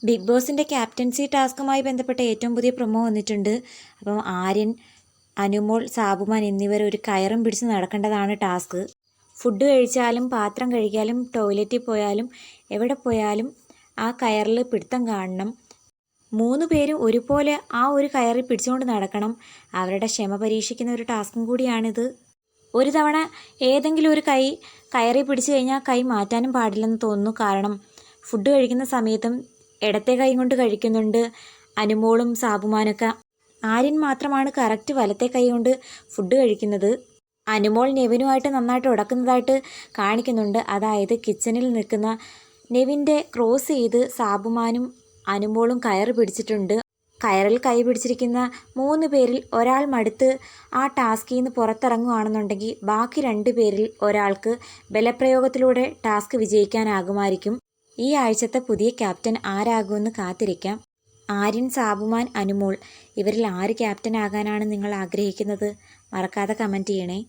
Big ബോസിൻ്റെ captaincy ടാസ്കുമായി ബന്ധപ്പെട്ട ഏറ്റവും പുതിയ പ്രൊമോ വന്നിട്ടുണ്ട്. അപ്പം ആര്യൻ, അനുമോൾ, സാബുമാൻ എന്നിവർ ഒരു കയറും പിടിച്ച് നടക്കേണ്ടതാണ് ടാസ്ക്. ഫുഡ് കഴിച്ചാലും പാത്രം കഴുകിയാലും ടോയ്ലറ്റിൽ പോയാലും എവിടെ പോയാലും ആ കയറിൽ പിടുത്തം കാണണം. 3 പേരും ഒരുപോലെ ആ ഒരു കയറിൽ പിടിച്ചുകൊണ്ട് നടക്കണം. അവരുടെ ക്ഷമ പരീക്ഷിക്കുന്ന ഒരു ടാസ്കും കൂടിയാണിത്. ഒരു തവണ ഏതെങ്കിലും ഒരു കയറി പിടിച്ചു കഴിഞ്ഞാൽ കൈ മാറ്റാനും പാടില്ലെന്ന് തോന്നുന്നു. കാരണം ഫുഡ് കഴിക്കുന്ന സമയത്തും ഇടത്തെ കൈ കൊണ്ട് കഴിക്കുന്നുണ്ട് അനുമോളും സാബുമാനൊക്കെ. ആര്യൻ മാത്രമാണ് കറക്റ്റ് വലത്തെ കൈ കൊണ്ട് ഫുഡ് കഴിക്കുന്നത്. അനുമോൾ നെവിനുമായിട്ട് നന്നായിട്ട് ഉടക്കുന്നതായിട്ട് കാണിക്കുന്നുണ്ട്. അതായത് കിച്ചണിൽ നിൽക്കുന്ന നെവിൻ്റെ ക്രോസ് ചെയ്ത് സാബുമാനും അനുമോളും കയറ് പിടിച്ചിട്ടുണ്ട്. കയറിൽ കൈ പിടിച്ചിരിക്കുന്ന 3 പേരിൽ ഒരാൾ മടുത്ത് ആ ടാസ്കിൽ നിന്ന് പുറത്തിറങ്ങുകയാണെന്നുണ്ടെങ്കിൽ ബാക്കി 2 പേരിൽ ഒരാൾക്ക് ബലപ്രയോഗത്തിലൂടെ ടാസ്ക് വിജയിക്കാനാകുമായിരിക്കും. ഈ ആഴ്ചത്തെ പുതിയ ക്യാപ്റ്റൻ ആരാകുമെന്ന് കാത്തിരിക്കാം. ആര്യൻ, സാബുമാൻ, അനുമോൾ ഇവരിൽ ആര് ക്യാപ്റ്റൻ ആകാനാണ് നിങ്ങൾ ആഗ്രഹിക്കുന്നത്? മറക്കാതെ കമൻറ്റ് ചെയ്യണേ.